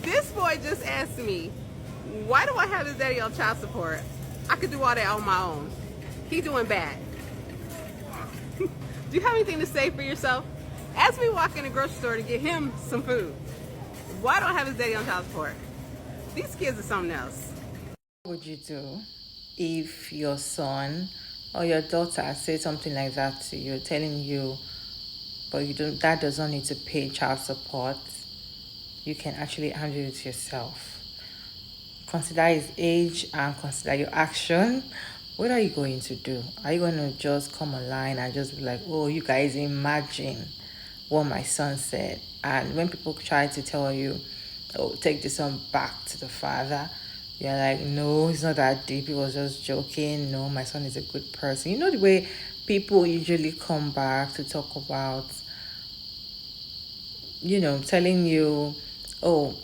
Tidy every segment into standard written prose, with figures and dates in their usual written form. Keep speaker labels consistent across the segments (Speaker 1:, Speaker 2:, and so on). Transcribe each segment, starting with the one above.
Speaker 1: This boy just asked me, why do I have his daddy on child support? I could do all that on my own. He doing bad. Do you have anything to say for yourself? As we walk in the grocery store to get him some food, why don't I have his daddy on child support? These kids are something else.
Speaker 2: What would you do if your son or your daughter said something like that to you, telling you, but you don't, that does not need to pay child support? You can actually handle it yourself. Consider his age and consider your action. What are you going to do? Are you going to just come online and just be like, oh, you guys imagine what my son said? And when people try to tell you, oh, take this one back to the father, you're like, no, it's not that deep. He was just joking. No, my son is a good person. You know the way people usually come back to talk about, telling you, oh,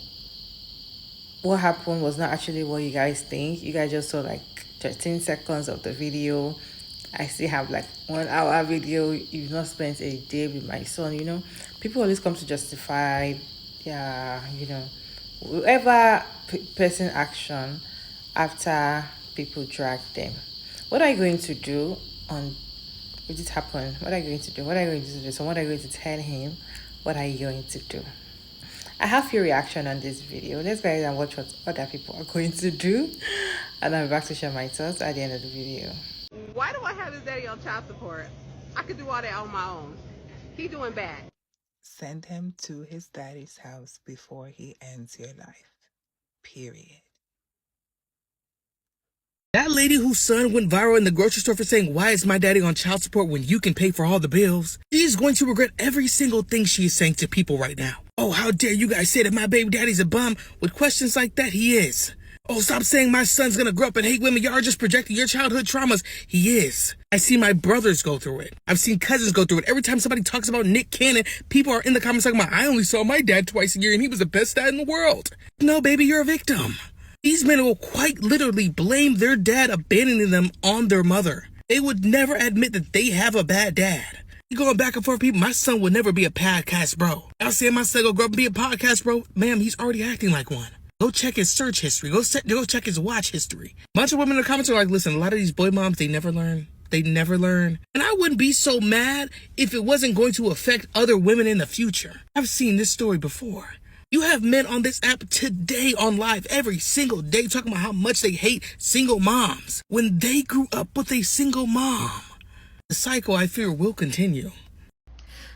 Speaker 2: what happened was not actually what you guys think. You guys just saw like 13 seconds of the video. I still have like 1 hour video. You've not spent a day with my son. People always come to justify, yeah, whoever person action after people drag them. What are you going to do on if this happen? What are you going to do? What are you going to do? So what are you going to tell him? What are you going to do? I have your reaction on this video. Let's go ahead and watch what other people are going to do. And I'm back to share my thoughts at the end of the video.
Speaker 1: Why do I have his daddy on child support? I could do all that on my own. He doing bad.
Speaker 3: Send him to his daddy's house before he ends your life. Period.
Speaker 4: That lady whose son went viral in the grocery store for saying, why is my daddy on child support when you can pay for all the bills? She's going to regret every single thing she is saying to people right now. Oh, how dare you guys say that my baby daddy's a bum? With questions like that, he is. Oh, stop saying my son's gonna grow up and hate women. Y'all are just projecting your childhood traumas. He is. I see my brothers go through it. I've seen cousins go through it. Every time somebody talks about Nick Cannon, people are in the comments talking about, I only saw my dad twice a year and he was the best dad in the world. No, baby, you're a victim. These men will quite literally blame their dad abandoning them on their mother. They would never admit that they have a bad dad. Going back and forth, people, my son would never be a podcast bro. I'll say my son go grow up and be a podcast bro. Ma'am, he's already acting like one. Go check his search history. Go check his watch history. Bunch of women in the comments are like, listen, a lot of these boy moms, they never learn. They never learn. And I wouldn't be so mad if it wasn't going to affect other women in the future. I've seen this story before. You have men on this app today on live every single day talking about how much they hate single moms when they grew up with a single mom. The cycle, I fear, will continue.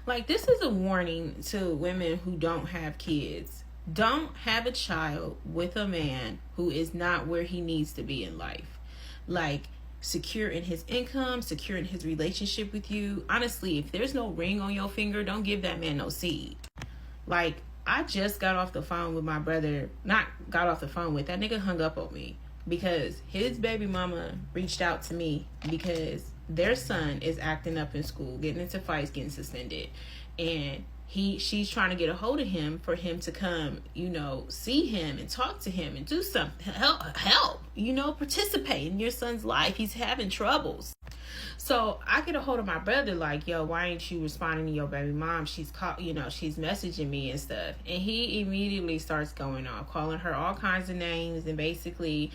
Speaker 5: Like, this is a warning to women who don't have kids. Don't have a child with a man who is not where he needs to be in life. Like, secure in his income, secure in his relationship with you. Honestly, if there's no ring on your finger, don't give that man no seed. Like, I just got off the phone with my brother. Not got off the phone with. That nigga hung up on me because his baby mama reached out to me because their son is acting up in school, getting into fights, getting suspended. And she's trying to get a hold of him for him to come, see him and talk to him and do something, help, participate in your son's life. He's having troubles. So I get a hold of my brother like, yo, why ain't you responding to your baby mom? She's she's messaging me and stuff. And he immediately starts going off, calling her all kinds of names and basically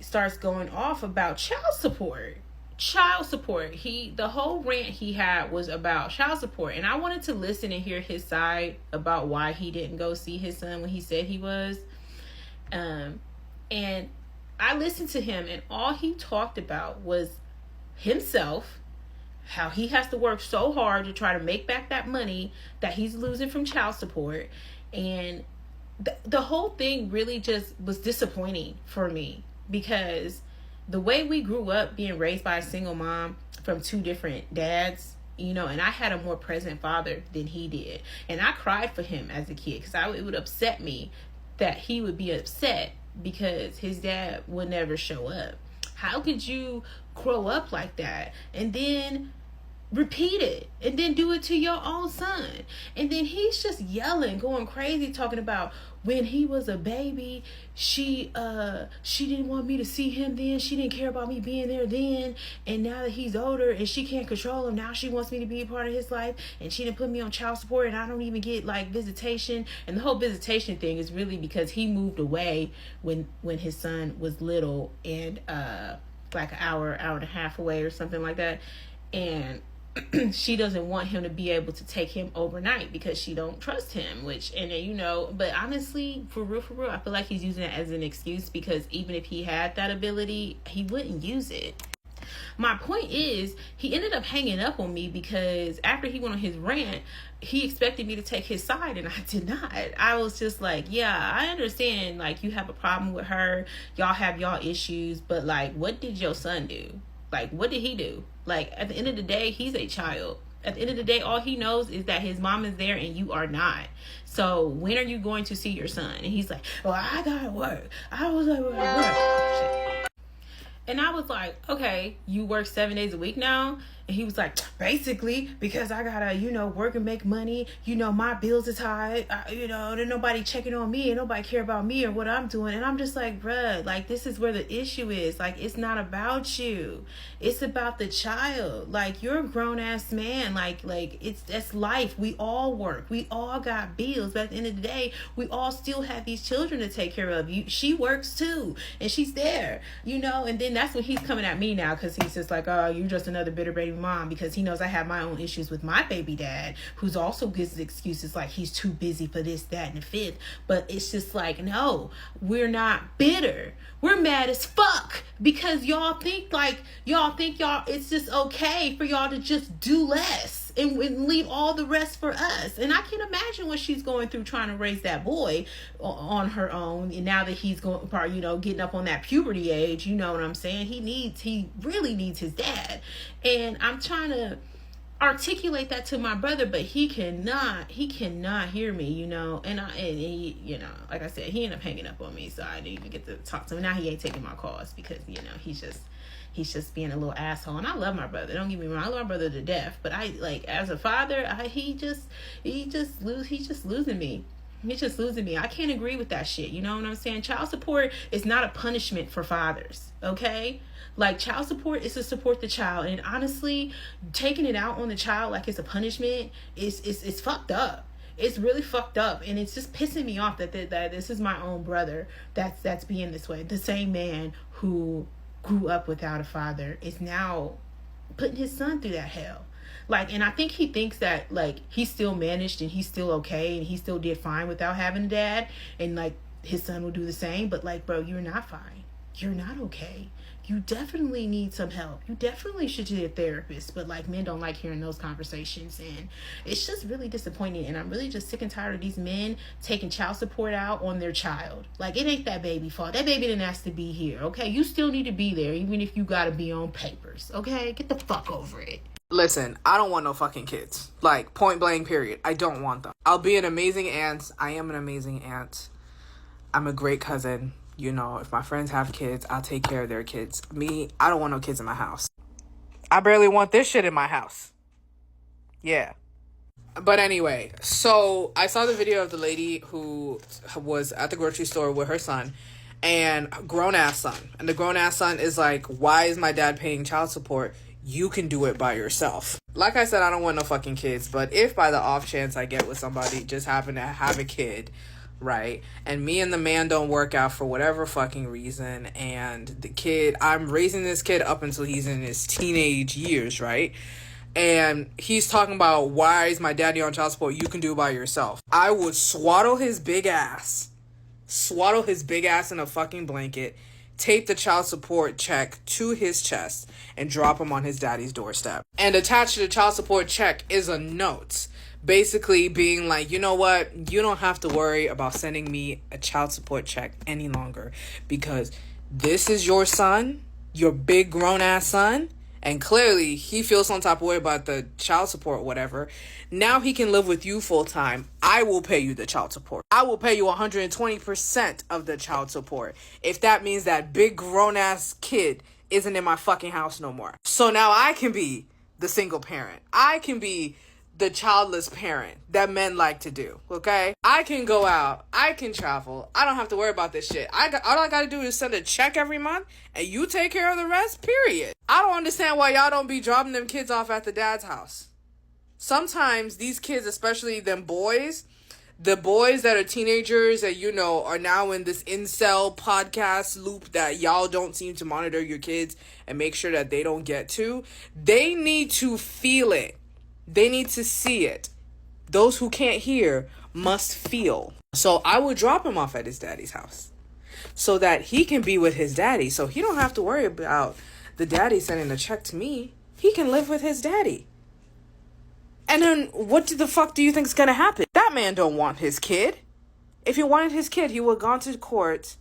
Speaker 5: starts going off about child support. The whole rant he had was about child support. And I wanted to listen and hear his side about why he didn't go see his son when he said he was. And I listened to him and all he talked about was himself, how he has to work so hard to try to make back that money that he's losing from child support. And the whole thing really just was disappointing for me because the way we grew up being raised by a single mom from two different dads, and I had a more present father than he did. And I cried for him as a kid because it would upset me that he would be upset because his dad would never show up. How could you grow up like that? And then repeat it, and then do it to your own son. And then he's just yelling, going crazy, talking about when he was a baby, she didn't want me to see him then, she didn't care about me being there then, and now that he's older and she can't control him, now she wants me to be a part of his life, and she didn't put me on child support, and I don't even get like visitation. And the whole visitation thing is really because he moved away when his son was little, and like an hour and a half away or something like that, and she doesn't want him to be able to take him overnight because she don't trust him, which, and then, you know, but honestly, for real, I feel like he's using it as an excuse, because even if he had that ability, he wouldn't use it. My point is, he ended up hanging up on me because after he went on his rant, he expected me to take his side, and I did not. I was just like, yeah, I understand, like, you have a problem with her, y'all have y'all issues, but like, what did your son do? Like, what did he do? Like, at the end of the day, he's a child. At the end of the day, all he knows is that his mom is there and you are not. So when are you going to see your son? And he's like, well, I gotta work. I was like, work. And I was like, okay, you work 7 days a week now? And he was like, basically, because I gotta, you know, work and make money. You know, my bills is high. You know, there's nobody checking on me, and nobody care about me or what I'm doing. And I'm just like, bruh, like, this is where the issue is. Like, it's not about you. It's about the child. Like, you're a grown ass man. Like that's life. We all work. We all got bills. But at the end of the day, we all still have these children to take care of. She works too, and she's there. You know, and then that's when he's coming at me now, because he's just like, oh, you're just another bitter baby mom, because he knows I have my own issues with my baby dad, who's also gives excuses like he's too busy for this, that, and the fifth. But it's just like, no, we're not bitter. We're mad as fuck because y'all think it's just okay for y'all to just do less and leave all the rest for us. And I can imagine what she's going through trying to raise that boy on her own. And now that he's going, you know, getting up on that puberty age, you know what I'm saying? He really needs his dad. And I'm trying to articulate that to my brother, but he cannot hear me, you know. And he, you know, like I said, he ended up hanging up on me, so I didn't even get to talk to him. Now he ain't taking my calls because, you know, he's just being a little asshole. And I love my brother, don't get me wrong, I love my brother to death, but I, like, as a father, he's just losing me. He's just losing me. I can't agree with that shit. You know what I'm saying? Child support is not a punishment for fathers, okay? Like, child support is to support the child. And honestly, taking it out on the child like it's a punishment is fucked up. It's really fucked up. And it's just pissing me off that this is my own brother that's being this way. The same man who grew up without a father is now putting his son through that hell. Like, and I think he thinks that, like, he still managed and he's still okay and he still did fine without having a dad, and, like, his son will do the same. But, like, bro, you're not fine. You're not okay. You definitely need some help. You definitely should see a therapist. But, like, men don't like hearing those conversations. And it's just really disappointing. And I'm really just sick and tired of these men taking child support out on their child. Like, it ain't that baby fault. That baby didn't ask to be here, okay? You still need to be there, even if you gotta be on papers, okay? Get the fuck over it.
Speaker 6: Listen, I don't want no fucking kids. Like, point blank, period. I don't want them. I'll be an amazing aunt. I am an amazing aunt. I'm a great cousin. You know, if my friends have kids, I'll take care of their kids. Me, I don't want no kids in my house. I barely want this shit in my house. Yeah. But anyway, so I saw the video of the lady who was at the grocery store with her son, and grown-ass son. And the grown-ass son is like, why is my dad paying child support? You can do it by yourself. Like I said, I don't want no fucking kids, but if by the off chance I get with somebody, just happen to have a kid, right, and me and the man don't work out for whatever fucking reason, and the kid, I'm raising this kid up until he's in his teenage years, right, and he's talking about, why is my daddy on child support? You can do it by yourself. I would swaddle his big ass in a fucking blanket, tape the child support check to his chest, and drop him on his daddy's doorstep. And attached to the child support check is a note, basically being like, you know what, you don't have to worry about sending me a child support check any longer, because this is your son, your big grown ass son, and clearly he feels some type of way about the child support, whatever. Now he can live with you full time. I will pay you the child support. I will pay you 120% of the child support, if that means that big grown ass kid isn't in my fucking house no more. So now I can be the single parent. I can be the childless parent that men like to do, okay? I can go out. I can travel. I don't have to worry about this shit. All I gotta do is send a check every month and you take care of the rest, period. I don't understand why y'all don't be dropping them kids off at the dad's house. Sometimes these kids, especially them boys, the boys that are teenagers that, you know, are now in this incel podcast loop that y'all don't seem to monitor your kids and make sure that they don't get to, they need to feel it. They need to see it. Those who can't hear must feel. So I would drop him off at his daddy's house so that he can be with his daddy. So he don't have to worry about the daddy sending a check to me. He can live with his daddy. And then what the fuck do you think is going to happen? That man don't want his kid. If he wanted his kid, he would have gone to court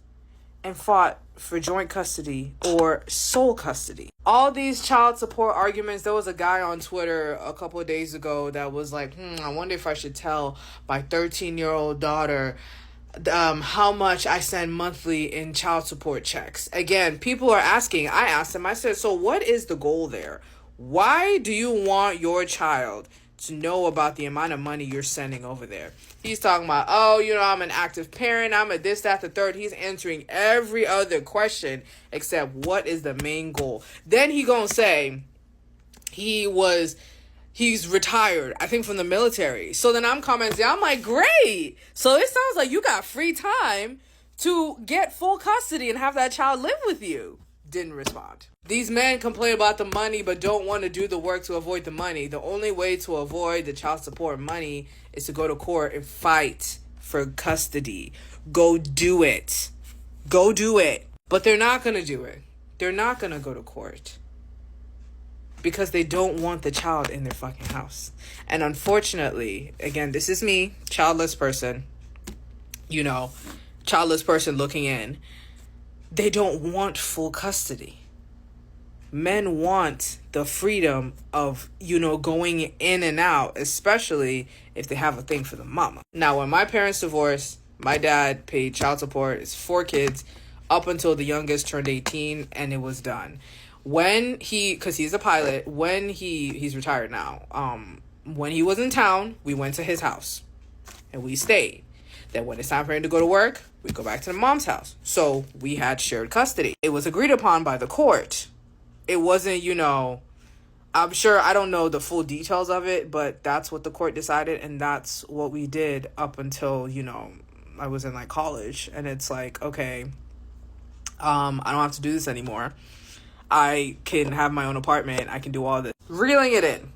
Speaker 6: and fought for joint custody or sole custody. All these child support arguments. There was a guy on Twitter a couple of days ago that was like, I wonder if I should tell my 13-year-old daughter how much I send monthly in child support checks. Again, people are asking. I asked him, I said, so what is the goal there? Why do you want your child to know about the amount of money you're sending over there? He's talking about, I'm an active parent, I'm a this, that, the third. He's answering every other question except what is the main goal. Then he gonna say he's retired, I think from the military. So then I'm commenting, I'm like, great. So it sounds like you got free time to get full custody and have that child live with you. Didn't respond. These men complain about the money but don't want to do the work to avoid the money. The only way to avoid the child support money is to go to court and fight for custody. Go do it. Go do it. But they're not going to do it. They're not going to go to court because they don't want the child in their fucking house. And unfortunately, again, this is me, childless person, childless person looking in. They don't want full custody. Men want the freedom of, going in and out, especially if they have a thing for the mama. Now, when my parents divorced, my dad paid child support. It's 4 kids up until the youngest turned 18 and it was done. Because he's a pilot, he's retired now. When he was in town, we went to his house and we stayed. Then when it's time for him to go to work, we go back to the mom's house. So we had shared custody. It was agreed upon by the court. It wasn't, I'm sure, I don't know the full details of it, but that's what the court decided. And that's what we did up until, I was in like college. And it's like, okay, I don't have to do this anymore. I can have my own apartment. I can do all this. Reeling it in.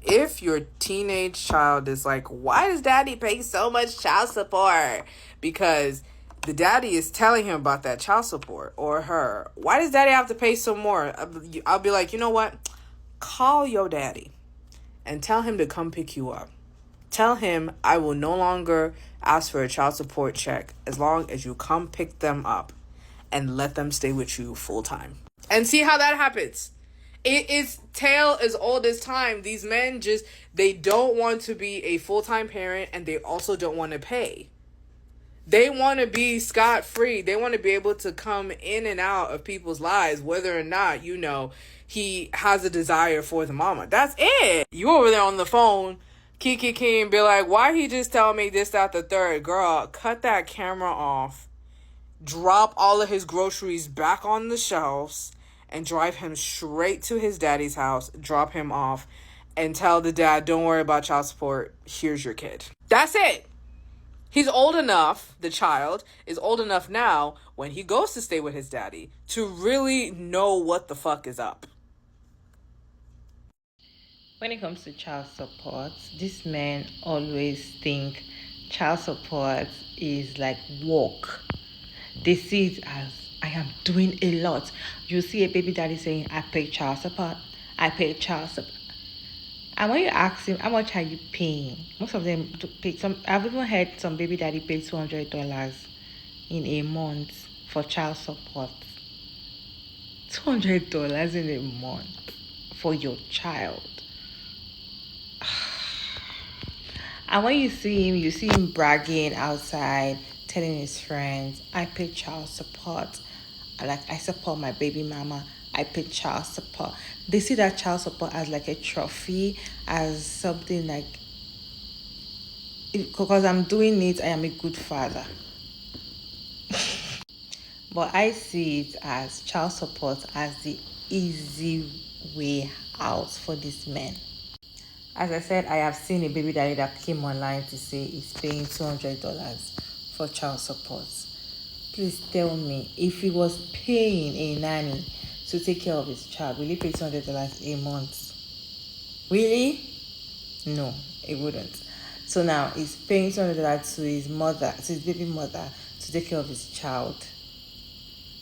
Speaker 6: If your teenage child is like, why does daddy pay so much child support? Because the daddy is telling him about that child support, or her. Why does daddy have to pay some more? I'll be like, you know what? Call your daddy and tell him to come pick you up. Tell him I will no longer ask for a child support check as long as you come pick them up and let them stay with you full time. And see how that happens. It is tale as old as time. These men they don't want to be a full-time parent and they also don't want to pay. They want to be scot-free. They want to be able to come in and out of people's lives, whether or not, he has a desire for the mama. That's it. You over there on the phone, kiki and be like, why he just tell me this, that, the third? Girl, cut that camera off. Drop all of his groceries back on the shelves and drive him straight to his daddy's house, drop him off, and tell the dad, don't worry about child support, here's your kid. That's it. He's old enough, the child is old enough now, when he goes to stay with his daddy, to really know what the fuck is up.
Speaker 2: When it comes to child support, these men always think child support is like work. They see it as, I am doing a lot. You see a baby daddy saying, I pay child support. I pay child support. And when you ask him, how much are you paying? Most of them pay I've even heard some baby daddy pay $200 in a month for child support. $200 in a month for your child. And when you see him bragging outside, telling his friends, I pay child support. I support my baby mama. I pay child support. They see that child support as like a trophy, as something like, because I'm doing it, I am a good father. But I see it as child support as the easy way out for these men. As I said, I have seen a baby daddy that came online to say he's paying $200 for child support. Please tell me, if he was paying a nanny to take care of his child, will he pay $200 a month? Really? No, it wouldn't. So now he's paying $200 to his mother, to his baby mother, to take care of his child.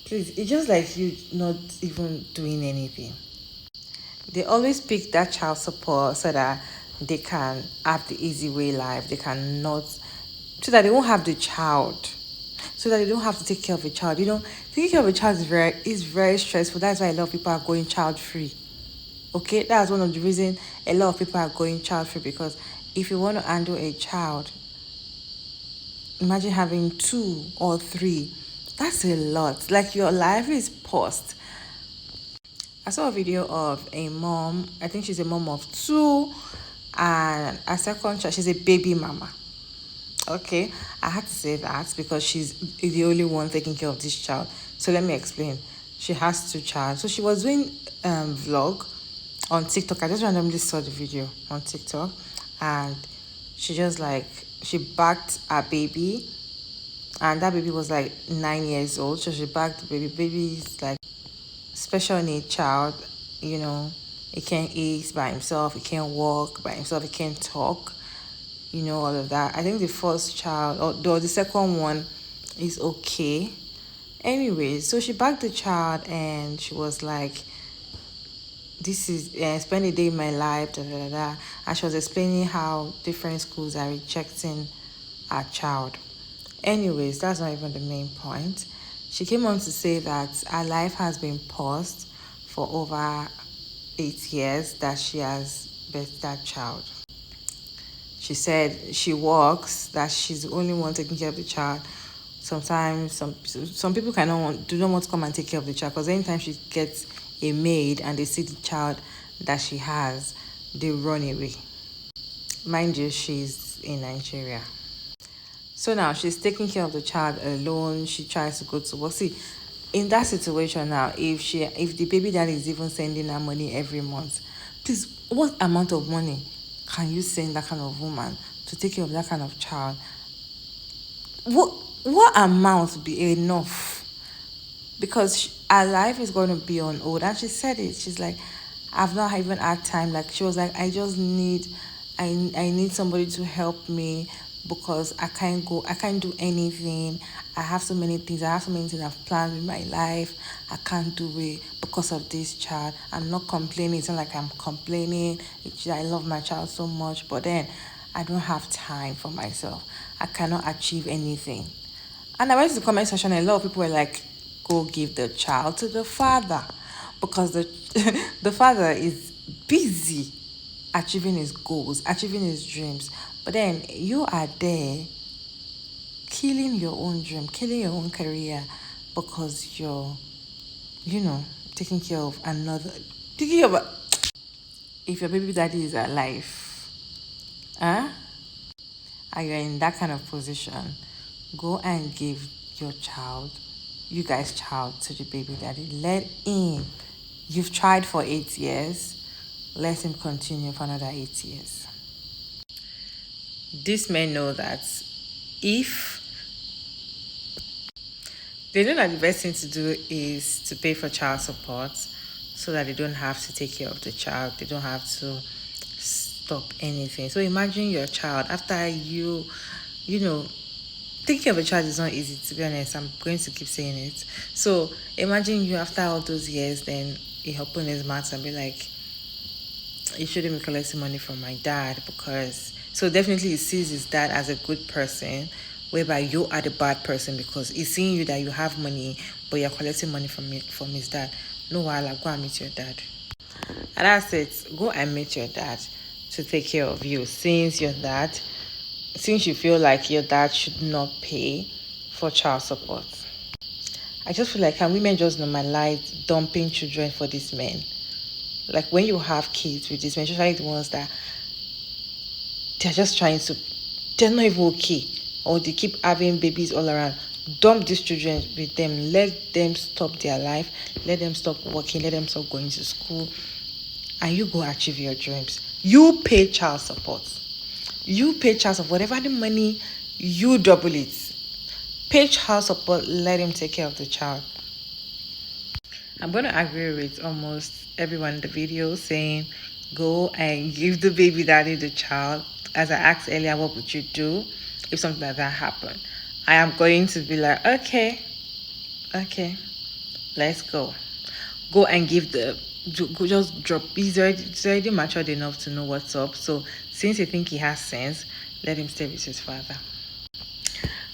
Speaker 2: Please, it's just like you not even doing anything. They always pick that child support so that they can have the easy way life. They cannot, so that they won't have the child. So that they don't have to take care of a child. You know, taking care of a child is very stressful. That's why a lot of people are going child free. Okay, that's one of the reasons a lot of people are going child free, because if you want to handle a child, imagine having 2 or 3. That's a lot. Like, your life is paused. I saw a video of a mom. I think she's a mom of 2, and a second child. She's a baby mama. Okay, I had to say that because she's the only one taking care of this child. So let me explain. She has 2 child. So she was doing vlog on TikTok. I just randomly saw the video on TikTok, and she just like, she backed her baby, and that baby was like 9 years old. So she backed the baby. Baby is like special need child, you know. He can't eat by himself, he can't walk by himself, he can't talk, you know, all of that. I think the first child, or the second one, is okay. Anyway, so she backed the child, and she was like, this is spend a day in my life, da, da, da, da. And she was explaining how different schools are rejecting our child. Anyways, that's not even the main point. She came on to say that her life has been paused for over 8 years that she has birthed that child. She said she works, that she's the only one taking care of the child. Sometimes some people do not want to come and take care of the child, because anytime she gets a maid and they see the child that she has, they run away. Mind you, she's in Nigeria. So now she's taking care of the child alone. She tries to go to work. See, in that situation now, if the baby daddy is even sending her money every month, please, what amount of money can you send that kind of woman to take care of that kind of child? What amount would be enough? Because her life is going to be on hold. And she said it. She's like, I've not even had time. Like, she was like, I need somebody to help me, because I can't do anything. I have so many things I've planned in my life. I can't do it because of this child. I'm not complaining. It's not like I'm complaining. I love my child so much, but then I don't have time for myself. I cannot achieve anything. And I went to the comment section, and a lot of people were like, go give the child to the father, because the father is busy achieving his goals, achieving his dreams. But then you are there killing your own dream, killing your own career, because you're, taking care of another. If your baby daddy is alive, and you're in that kind of position, go and give you guys' child to the baby daddy. Let him. You've tried for 8 years. Let him continue for another 8 years. These men know that the best thing to do is to pay for child support, so that they don't have to take care of the child. They don't have to stop anything. So imagine your child, after taking care of a child is not easy, to be honest. I'm going to keep saying it. So imagine you, after all those years, then he open his mouth and be like, you shouldn't be collecting money from my dad, because... So definitely he sees his dad as a good person, whereby you are the bad person, because he's seeing you that you have money, but you're collecting money from his dad. No, while go and meet your dad. And that's it. Go and meet your dad to take care of you, since you feel like your dad should not pay for child support. I just feel like, can women just normalize dumping children for these men? Like, when you have kids with these men, especially the ones that they're just trying to, they're not even okay, or they keep having babies all around. Dump these children with them. Let them stop their life. Let them stop working. Let them stop going to school. And you go achieve your dreams. You pay child support. You pay child support. Whatever the money, you double it. Pay child support. Let him take care of the child. I'm going to agree with almost everyone in the video saying, go and give the baby daddy the child. As I asked earlier, what would you do if something like that happened? I am going to be like, okay, let's go. Go and give go just drop. He's already matured enough to know what's up. So since you think he has sense, let him stay with his father.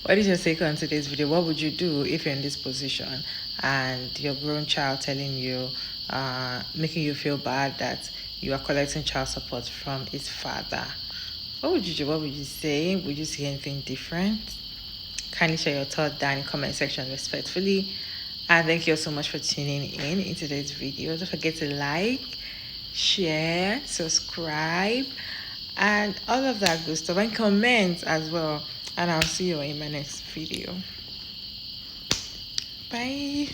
Speaker 2: What is your take on today's video? What would you do if you're in this position and your grown child telling you, making you feel bad that you are collecting child support from his father? What would you do? What would you say? Would you see anything different? Kindly share your thoughts down in the comment section respectfully. And thank you so much for tuning in today's video. Don't forget to like, share, subscribe, and all of that good stuff, and comment as well. And I'll see you in my next video. Bye.